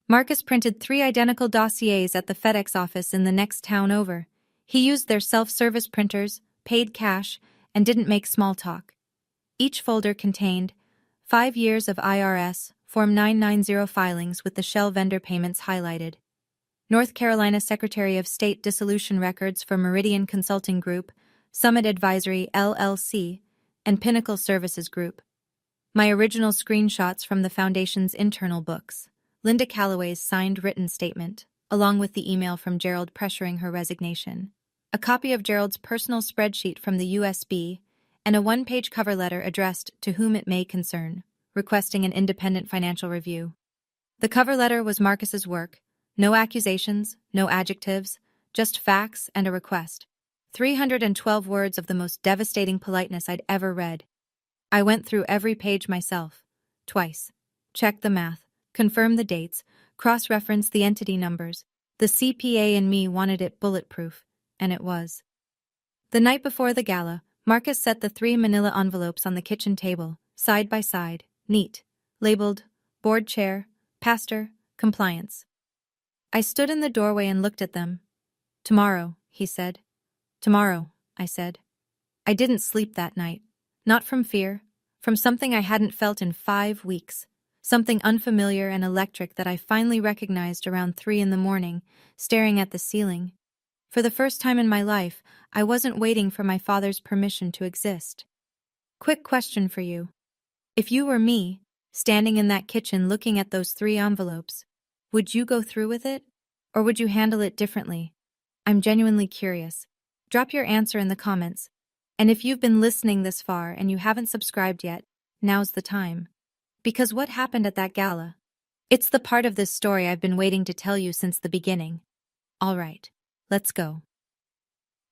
Marcus printed 3 identical dossiers at the FedEx office in the next town over. He used their self-service printers, paid cash, and didn't make small talk. Each folder contained 5 years of IRS, Form 990 filings with the Shell vendor payments highlighted, North Carolina Secretary of State dissolution records for Meridian Consulting Group, Summit Advisory LLC, and Pinnacle Services Group. My original screenshots from the Foundation's internal books, Linda Calloway's signed written statement, along with the email from Gerald pressuring her resignation, a copy of Gerald's personal spreadsheet from the USB, and a 1-page cover letter addressed to whom it may concern, requesting an independent financial review. The cover letter was Marcus's work. No accusations, no adjectives, just facts and a request. 312 words of the most devastating politeness I'd ever read. I went through every page myself, twice. Checked the math, confirmed the dates, cross-referenced the entity numbers. The CPA in me wanted it bulletproof, and it was. The night before the gala, Marcus set the 3 manila envelopes on the kitchen table, side by side, neat, labeled, board chair, pastor, compliance. I stood in the doorway and looked at them. Tomorrow, he said. Tomorrow, I said. I didn't sleep that night. Not from fear, from something I hadn't felt in 5 weeks. Something unfamiliar and electric that I finally recognized around 3 in the morning, staring at the ceiling. For the first time in my life, I wasn't waiting for my father's permission to exist. Quick question for you. If you were me, standing in that kitchen looking at those 3 envelopes, would you go through with it? Or would you handle it differently? I'm genuinely curious. Drop your answer in the comments. And if you've been listening this far and you haven't subscribed yet, now's the time. Because what happened at that gala? It's the part of this story I've been waiting to tell you since the beginning. All right, let's go.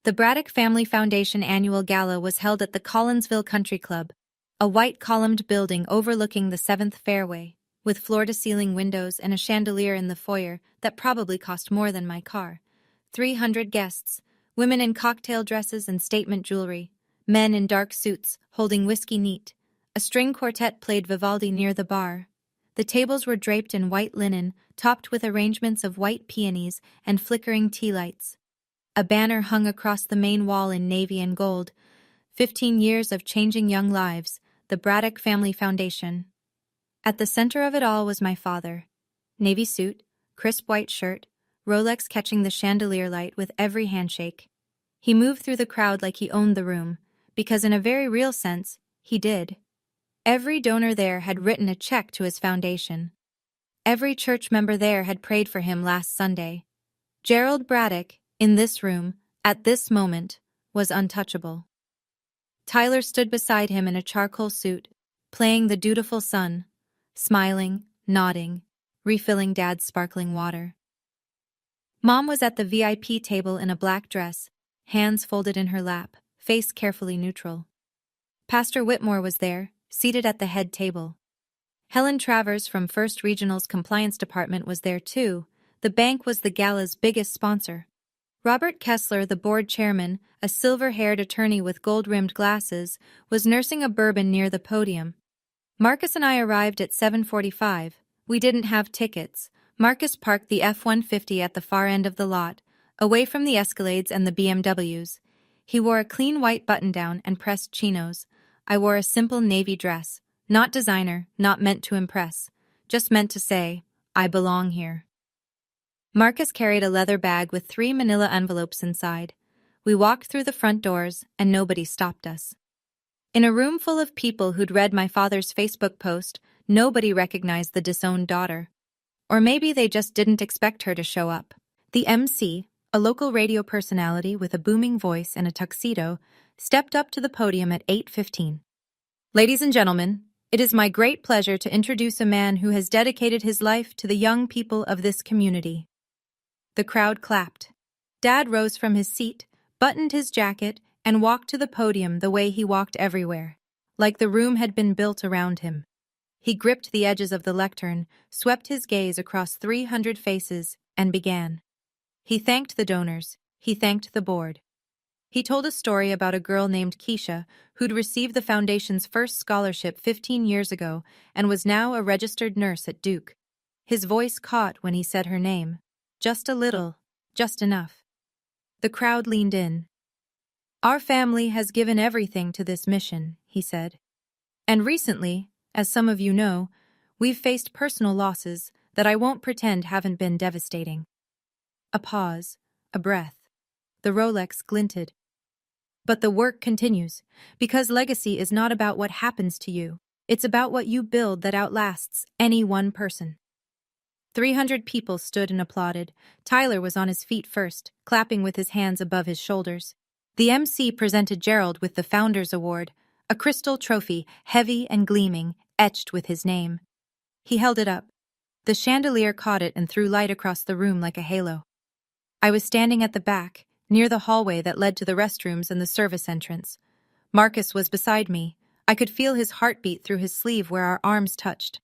The Braddock Family Foundation annual gala was held at the Collinsville Country Club, a white columned building overlooking the 7th fairway, with floor-to-ceiling windows and a chandelier in the foyer that probably cost more than my car. 300 guests, women in cocktail dresses and statement jewelry, men in dark suits holding whiskey neat. A string quartet played Vivaldi near the bar. The tables were draped in white linen, topped with arrangements of white peonies and flickering tea lights. A banner hung across the main wall in navy and gold. 15 years of changing young lives, the Braddock Family Foundation. At the center of it all was my father. Navy suit, crisp white shirt, Rolex catching the chandelier light with every handshake. He moved through the crowd like he owned the room, because in a very real sense, he did. Every donor there had written a check to his foundation. Every church member there had prayed for him last Sunday. Gerald Braddock, in this room, at this moment, was untouchable. Tyler stood beside him in a charcoal suit, playing the dutiful son, smiling, nodding, refilling Dad's sparkling water. Mom was at the VIP table in a black dress, hands folded in her lap, face carefully neutral. Pastor Whitmore was there, seated at the head table. Helen Travers from First Regional's Compliance Department was there too. The bank was the gala's biggest sponsor. Robert Kessler, the board chairman, a silver-haired attorney with gold-rimmed glasses, was nursing a bourbon near the podium. Marcus and I arrived at 7:45. We didn't have tickets. Marcus parked the F-150 at the far end of the lot, away from the Escalades and the BMWs. He wore a clean white button-down and pressed chinos. I wore a simple navy dress. Not designer, not meant to impress. Just meant to say, I belong here. Marcus carried a leather bag with 3 manila envelopes inside. We walked through the front doors, and nobody stopped us. In a room full of people who'd read my father's Facebook post, nobody recognized the disowned daughter. Or maybe they just didn't expect her to show up. The MC, a local radio personality with a booming voice and a tuxedo, stepped up to the podium at 8:15. Ladies and gentlemen, it is my great pleasure to introduce a man who has dedicated his life to the young people of this community. The crowd clapped. Dad rose from his seat, buttoned his jacket, and walked to the podium the way he walked everywhere, like the room had been built around him. He gripped the edges of the lectern, swept his gaze across 300 faces, and began. He thanked the donors. He thanked the board. He told a story about a girl named Keisha who'd received the foundation's first scholarship 15 years ago and was now a registered nurse at Duke. His voice caught when he said her name. Just a little, just enough. The crowd leaned in. Our family has given everything to this mission, he said. And recently, as some of you know, we've faced personal losses that I won't pretend haven't been devastating. A pause, a breath. The Rolex glinted. But the work continues, because legacy is not about what happens to you. It's about what you build that outlasts any one person. 300 people stood and applauded. Tyler was on his feet first, clapping with his hands above his shoulders. The MC presented Gerald with the Founders Award, a crystal trophy, heavy and gleaming, etched with his name. He held it up. The chandelier caught it and threw light across the room like a halo. I was standing at the back, near the hallway that led to the restrooms and the service entrance. Marcus was beside me. I could feel his heartbeat through his sleeve where our arms touched.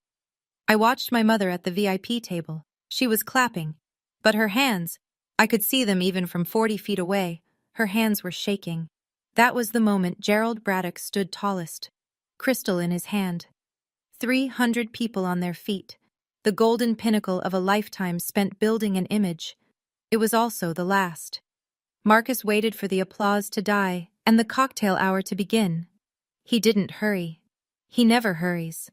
I watched my mother at the VIP table. She was clapping. But her hands, I could see them even from 40 feet away. Her hands were shaking. That was the moment Gerald Braddock stood tallest, crystal in his hand. 300 people on their feet, the golden pinnacle of a lifetime spent building an image. It was also the last. Marcus waited for the applause to die and the cocktail hour to begin. He didn't hurry. He never hurries.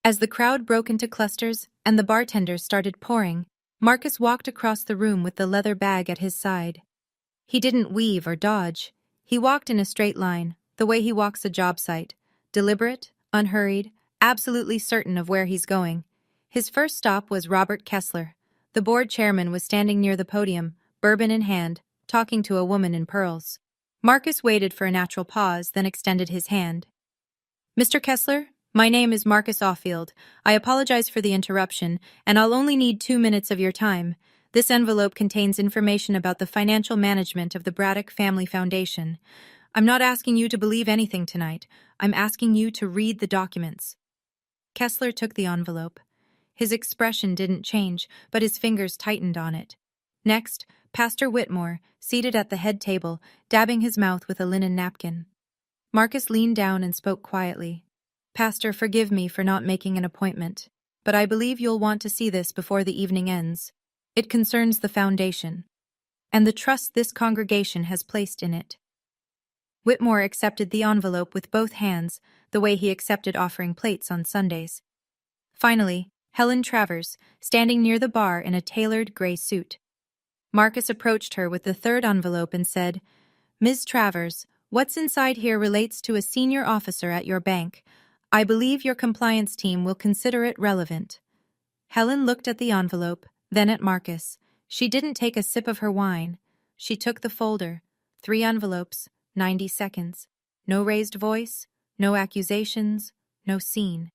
As the crowd broke into clusters and the bartenders started pouring, Marcus walked across the room with the leather bag at his side. He didn't weave or dodge. He walked in a straight line, the way he walks a job site, deliberate, unhurried, absolutely certain of where he's going. His first stop was Robert Kessler. The board chairman was standing near the podium, bourbon in hand, talking to a woman in pearls. Marcus waited for a natural pause, then extended his hand. Mr. Kessler, my name is Marcus Offield. I apologize for the interruption, and I'll only need 2 minutes of your time. This envelope contains information about the financial management of the Braddock Family Foundation. I'm not asking you to believe anything tonight. I'm asking you to read the documents. Kessler took the envelope. His expression didn't change, but his fingers tightened on it. Next, Pastor Whitmore, seated at the head table, dabbing his mouth with a linen napkin. Marcus leaned down and spoke quietly. Pastor, forgive me for not making an appointment, but I believe you'll want to see this before the evening ends. It concerns the foundation, and the trust this congregation has placed in it. Whitmore accepted the envelope with both hands, the way he accepted offering plates on Sundays. Finally, Helen Travers, standing near the bar in a tailored gray suit. Marcus approached her with the third envelope and said, Ms. Travers, what's inside here relates to a senior officer at your bank. I believe your compliance team will consider it relevant. Helen looked at the envelope, then at Marcus. She didn't take a sip of her wine. She took the folder. 3 envelopes, 90 seconds. No raised voice, no accusations, no scene.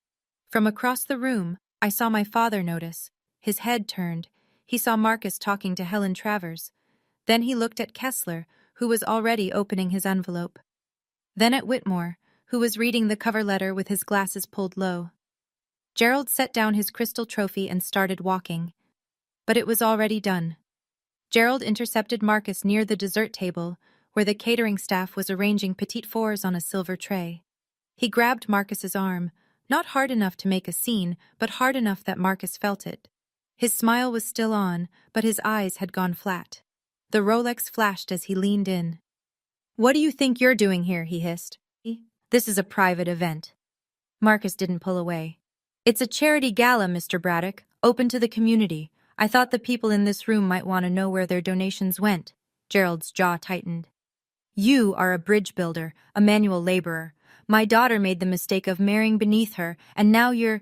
From across the room, I saw my father notice. His head turned. He saw Marcus talking to Helen Travers. Then he looked at Kessler, who was already opening his envelope. Then at Whitmore, who was reading the cover letter with his glasses pulled low. Gerald set down his crystal trophy and started walking. But it was already done. Gerald intercepted Marcus near the dessert table, where the catering staff was arranging petite fours on a silver tray. He grabbed Marcus's arm, not hard enough to make a scene, but hard enough that Marcus felt it. His smile was still on, but his eyes had gone flat. The Rolex flashed as he leaned in. "What do you think you're doing here?" he hissed. "This is a private event." Marcus didn't pull away. "It's a charity gala, Mr. Braddock, open to the community. I thought the people in this room might want to know where their donations went." Gerald's jaw tightened. "You are a bridge builder, a manual laborer. My daughter made the mistake of marrying beneath her, and now you're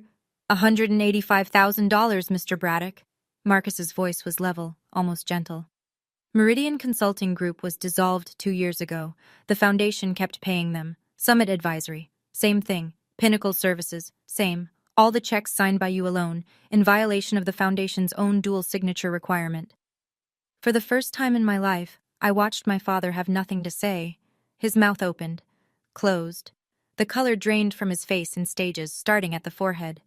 $185,000, Mr. Braddock." Marcus's voice was level, almost gentle. Meridian Consulting Group was dissolved 2 years ago. The foundation kept paying them. Summit Advisory, same thing. Pinnacle Services, same. All the checks signed by you alone, in violation of the foundation's own dual signature requirement. For the first time in my life, I watched my father have nothing to say. His mouth opened, closed. The color drained from his face in stages, starting at the forehead.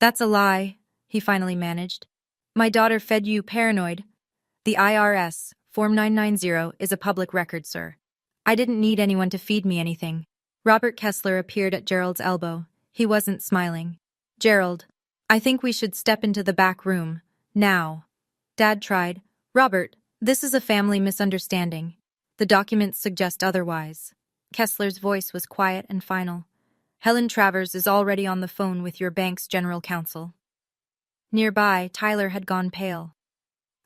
"That's a lie," he finally managed. "My daughter fed you paranoid. The IRS, Form 990, is a public record, sir. I didn't need anyone to feed me anything." Robert Kessler appeared at Gerald's elbow. He wasn't smiling. "Gerald, I think we should step into the back room. Now." Dad tried. "Robert, this is a family misunderstanding. The documents suggest otherwise." Kessler's voice was quiet and final. "Helen Travers is already on the phone with your bank's general counsel." Nearby, Tyler had gone pale.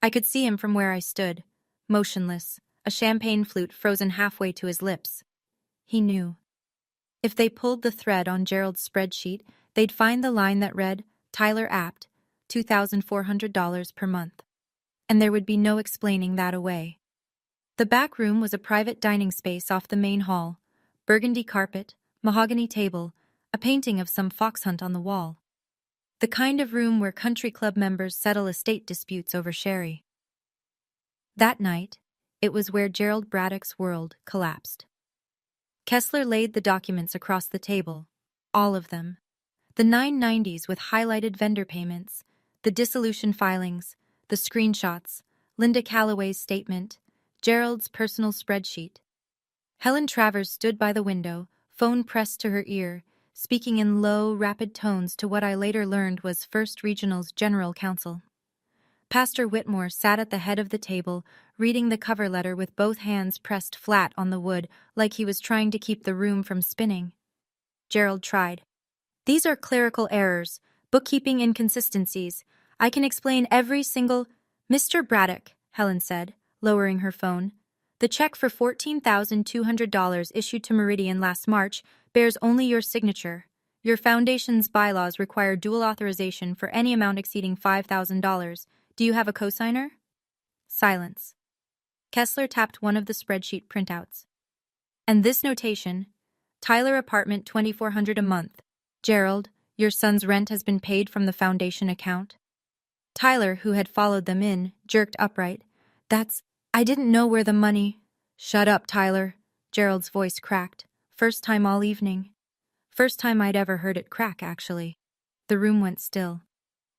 I could see him from where I stood, motionless, a champagne flute frozen halfway to his lips. He knew. If they pulled the thread on Gerald's spreadsheet, they'd find the line that read, "Tyler Apt, $2,400 per month." And there would be no explaining that away. The back room was a private dining space off the main hall, burgundy carpet, mahogany table, a painting of some fox hunt on the wall. The kind of room where country club members settle estate disputes over sherry. That night, it was where Gerald Braddock's world collapsed. Kessler laid the documents across the table, all of them. The 990s with highlighted vendor payments, the dissolution filings, the screenshots, Linda Calloway's statement, Gerald's personal spreadsheet. Helen Travers stood by the window, phone pressed to her ear, speaking in low, rapid tones to what I later learned was First Regional's general counsel. Pastor Whitmore sat at the head of the table, reading the cover letter with both hands pressed flat on the wood like he was trying to keep the room from spinning. Gerald tried. "These are clerical errors, bookkeeping inconsistencies. I can explain every single—" "Mr. Braddock," Helen said, lowering her phone. "The check for $14,200 issued to Meridian last March bears only your signature. Your foundation's bylaws require dual authorization for any amount exceeding $5,000. Do you have a cosigner?" Silence. Kessler tapped one of the spreadsheet printouts. "And this notation, Tyler apartment $2,400 a month. Gerald, your son's rent has been paid from the foundation account." Tyler, who had followed them in, jerked upright. I didn't know where the money—" "Shut up, Tyler." Gerald's voice cracked. First time all evening. First time I'd ever heard it crack, actually. The room went still.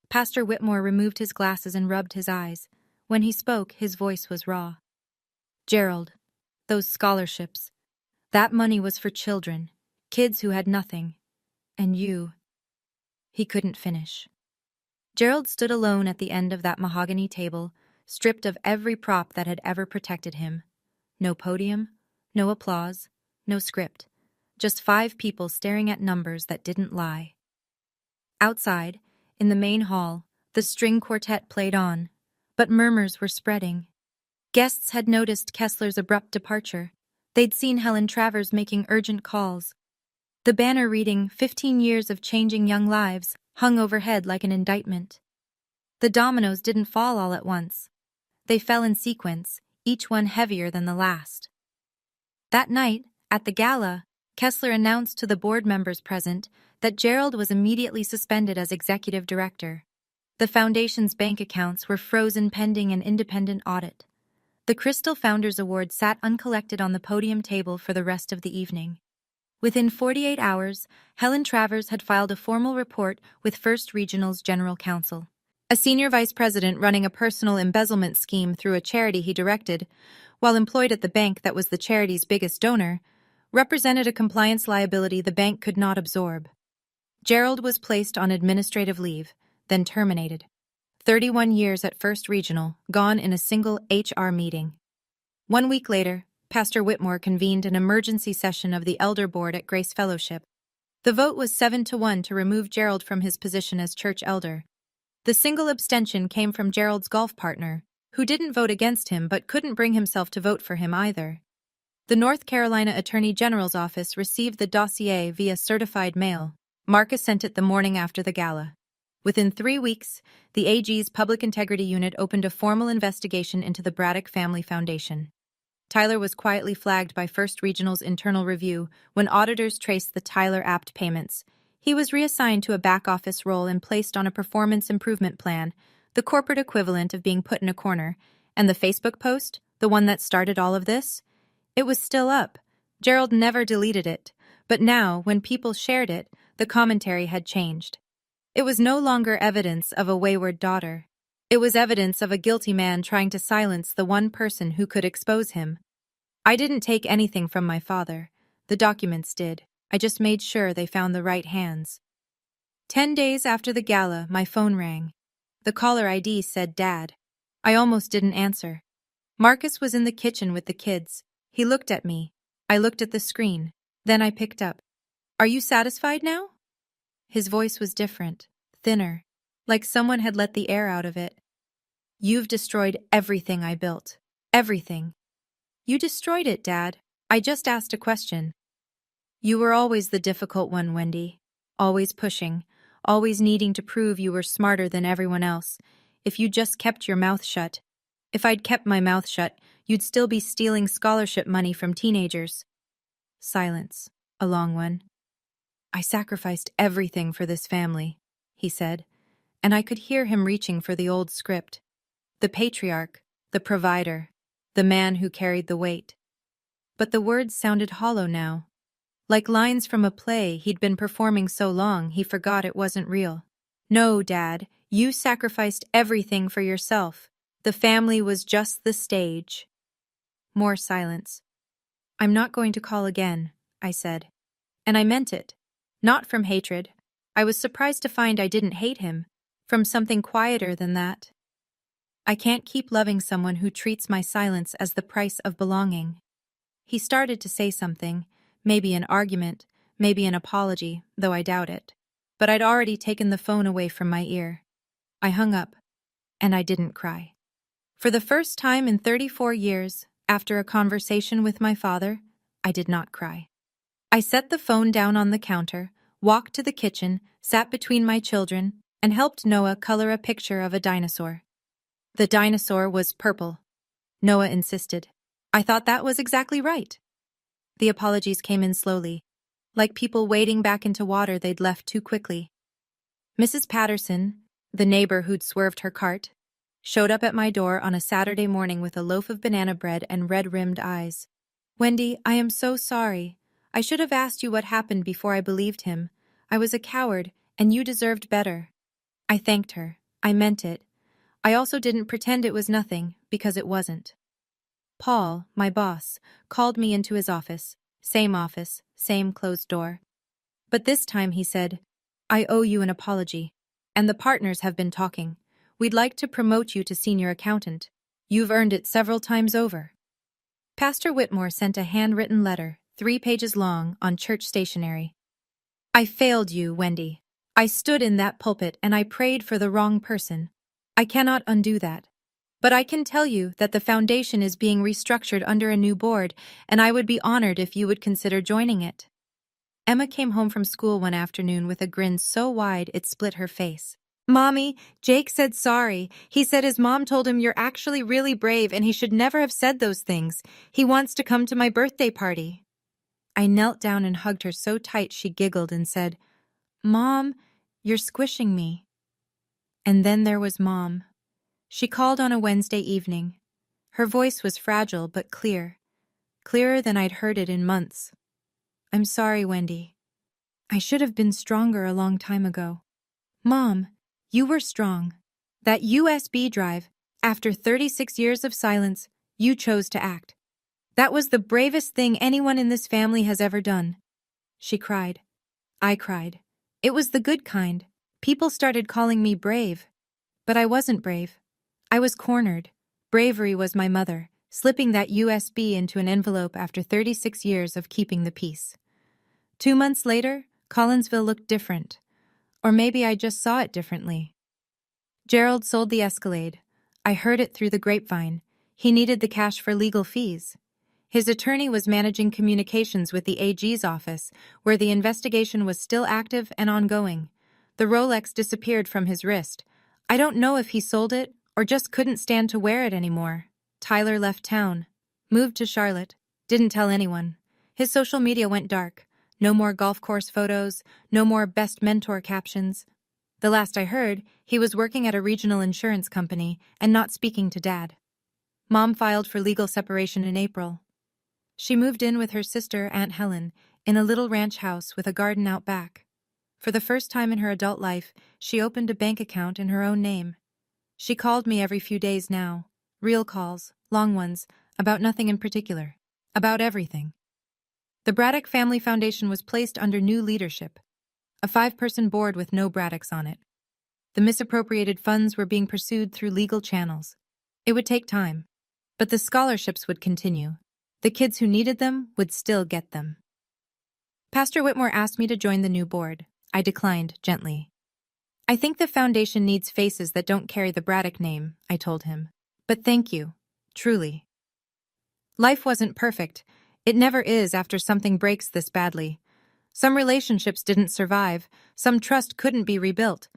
Pastor Whitmore removed his glasses and rubbed his eyes. When he spoke, his voice was raw. "Gerald, those scholarships. That money was for children, kids who had nothing. And you—" He couldn't finish. Gerald stood alone at the end of that mahogany table, stripped of every prop that had ever protected him. No podium, no applause, no script. Just 5 people staring at numbers that didn't lie. Outside, in the main hall, the string quartet played on, but murmurs were spreading. Guests had noticed Kessler's abrupt departure. They'd seen Helen Travers making urgent calls. The banner reading 15 years of changing young lives hung overhead like an indictment. The dominoes didn't fall all at once. They fell in sequence, each one heavier than the last. That night, at the gala, Kessler announced to the board members present that Gerald was immediately suspended as executive director. The foundation's bank accounts were frozen pending an independent audit. The Crystal Founders Award sat uncollected on the podium table for the rest of the evening. Within 48 hours, Helen Travers had filed a formal report with First Regional's general counsel. A senior vice president running a personal embezzlement scheme through a charity he directed, while employed at the bank that was the charity's biggest donor, represented a compliance liability the bank could not absorb. Gerald was placed on administrative leave, then terminated. 31 years at First Regional, gone in a single HR meeting. 1 week later, Pastor Whitmore convened an emergency session of the Elder Board at Grace Fellowship. The vote was 7-1 to remove Gerald from his position as church elder. The single abstention came from Gerald's golf partner, who didn't vote against him but couldn't bring himself to vote for him either. The North Carolina Attorney General's office received the dossier via certified mail. Marcus sent it the morning after the gala. Within 3 weeks, the AG's Public Integrity Unit opened a formal investigation into the Braddock Family Foundation. Tyler was quietly flagged by First Regional's internal review when auditors traced the Tyler Apt payments. He was reassigned to a back-office role and placed on a performance improvement plan, the corporate equivalent of being put in a corner. And the Facebook post, the one that started all of this? It was still up. Gerald never deleted it, but now, when people shared it, the commentary had changed. It was no longer evidence of a wayward daughter. It was evidence of a guilty man trying to silence the one person who could expose him. I didn't take anything from my father. The documents did. I just made sure they found the right hands. 10 days after the gala, my phone rang. The caller ID said Dad. I almost didn't answer. Marcus was in the kitchen with the kids. He looked at me. I looked at the screen. Then I picked up. Are you satisfied now? His voice was different, thinner, like someone had let the air out of it. You've destroyed everything I built. Everything. You destroyed it, Dad. I just asked a question. You were always the difficult one, Wendy. Always pushing, always needing to prove you were smarter than everyone else. If you just kept your mouth shut. If I'd kept my mouth shut, you'd still be stealing scholarship money from teenagers. Silence. A long one. I sacrificed everything for this family, he said, and I could hear him reaching for the old script. The patriarch, the provider, the man who carried the weight. But the words sounded hollow now. Like lines from a play he'd been performing so long he forgot it wasn't real. No, Dad, you sacrificed everything for yourself. The family was just the stage. More silence. I'm not going to call again, I said. And I meant it. Not from hatred. I was surprised to find I didn't hate him. From something quieter than that. I can't keep loving someone who treats my silence as the price of belonging. He started to say something, maybe an argument, maybe an apology, though I doubt it. But I'd already taken the phone away from my ear. I hung up, and I didn't cry. For the first time in 34 years, after a conversation with my father, I did not cry. I set the phone down on the counter, walked to the kitchen, sat between my children, and helped Noah color a picture of a dinosaur. The dinosaur was purple. Noah insisted. I thought that was exactly right. The apologies came in slowly, like people wading back into water they'd left too quickly. Mrs. Patterson, the neighbor who'd swerved her cart, showed up at my door on a Saturday morning with a loaf of banana bread and red-rimmed eyes. Wendy, I am so sorry. I should have asked you what happened before I believed him. I was a coward, and you deserved better. I thanked her. I meant it. I also didn't pretend it was nothing, because it wasn't. Paul, my boss, called me into his office, same closed door. But this time he said, I owe you an apology, and the partners have been talking. We'd like to promote you to senior accountant. You've earned it several times over. Pastor Whitmore sent a handwritten letter, 3 pages long, on church stationery. I failed you, Wendy. I stood in that pulpit and I prayed for the wrong person. I cannot undo that. But I can tell you that the foundation is being restructured under a new board, and I would be honored if you would consider joining it. Emma came home from school one afternoon with a grin so wide it split her face. Mommy, Jake said sorry. He said his mom told him you're actually really brave and he should never have said those things. He wants to come to my birthday party. I knelt down and hugged her so tight she giggled and said, Mom, you're squishing me. And then there was Mom. She called on a Wednesday evening. Her voice was fragile but clear, clearer than I'd heard it in months. I'm sorry, Wendy. I should have been stronger a long time ago. Mom, you were strong. That USB drive, after 36 years of silence, you chose to act. That was the bravest thing anyone in this family has ever done. She cried. I cried. It was the good kind. People started calling me brave. But I wasn't brave. I was cornered. Bravery was my mother, slipping that USB into an envelope after 36 years of keeping the peace. 2 months later, Collinsville looked different. Or maybe I just saw it differently. Gerald sold the Escalade. I heard it through the grapevine. He needed the cash for legal fees. His attorney was managing communications with the AG's office, where the investigation was still active and ongoing. The Rolex disappeared from his wrist. I don't know if he sold it or just couldn't stand to wear it anymore. Tyler left town, moved to Charlotte, didn't tell anyone. His social media went dark. No more golf course photos, no more best mentor captions. The last I heard, he was working at a regional insurance company and not speaking to Dad. Mom filed for legal separation in April. She moved in with her sister, Aunt Helen, in a little ranch house with a garden out back. For the first time in her adult life, she opened a bank account in her own name. She called me every few days now. Real calls, long ones, about nothing in particular. About everything. The Braddock Family Foundation was placed under new leadership. A 5-person board with no Braddocks on it. The misappropriated funds were being pursued through legal channels. It would take time. But the scholarships would continue. The kids who needed them would still get them. Pastor Whitmore asked me to join the new board. I declined, gently. I think the foundation needs faces that don't carry the Braddock name, I told him. But thank you. Truly. Life wasn't perfect. It never is after something breaks this badly. Some relationships didn't survive. Some trust couldn't be rebuilt.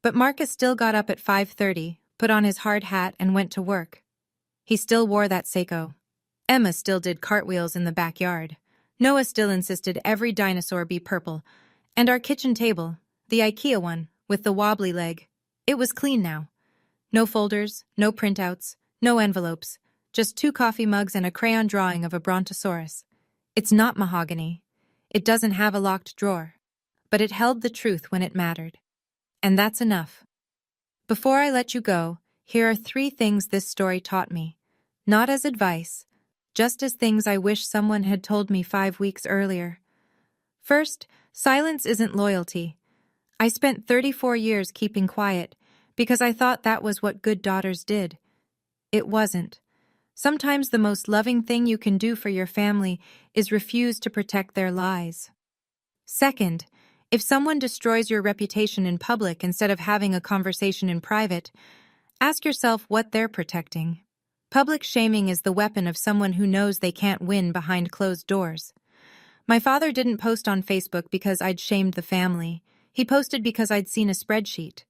But Marcus still got up at 5:30, put on his hard hat, and went to work. He still wore that Seiko. Emma still did cartwheels in the backyard. Noah still insisted every dinosaur be purple. And our kitchen table, the IKEA one, with the wobbly leg, it was clean now. No folders, no printouts, no envelopes, just 2 coffee mugs and a crayon drawing of a brontosaurus. It's not mahogany. It doesn't have a locked drawer. But it held the truth when it mattered. And that's enough. Before I let you go, here are 3 things this story taught me. Not as advice, just as things I wish someone had told me 5 weeks earlier. First, silence isn't loyalty. I spent 34 years keeping quiet because I thought that was what good daughters did. It wasn't. Sometimes the most loving thing you can do for your family is refuse to protect their lies. Second, if someone destroys your reputation in public instead of having a conversation in private, ask yourself what they're protecting. Public shaming is the weapon of someone who knows they can't win behind closed doors. My father didn't post on Facebook because I'd shamed the family. He posted because I'd seen a spreadsheet.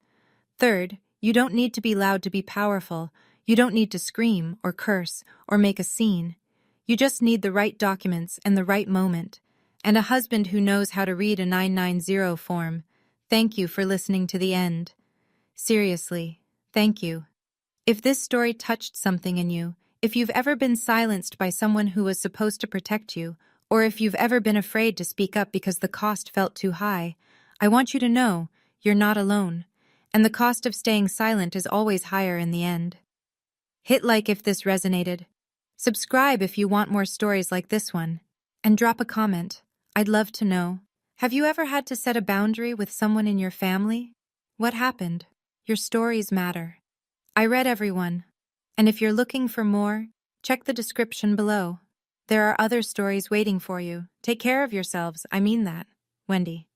Third, you don't need to be loud to be powerful. You don't need to scream or curse or make a scene. You just need the right documents and the right moment, and a husband who knows how to read a 990 form. Thank you for listening to the end. Seriously, thank you. If this story touched something in you, if you've ever been silenced by someone who was supposed to protect you, or if you've ever been afraid to speak up because the cost felt too high, I want you to know you're not alone, and the cost of staying silent is always higher in the end. Hit like if this resonated. Subscribe if you want more stories like this one. And drop a comment. I'd love to know. Have you ever had to set a boundary with someone in your family? What happened? Your stories matter. I read everyone. And if you're looking for more, check the description below. There are other stories waiting for you. Take care of yourselves. I mean that. Wendy.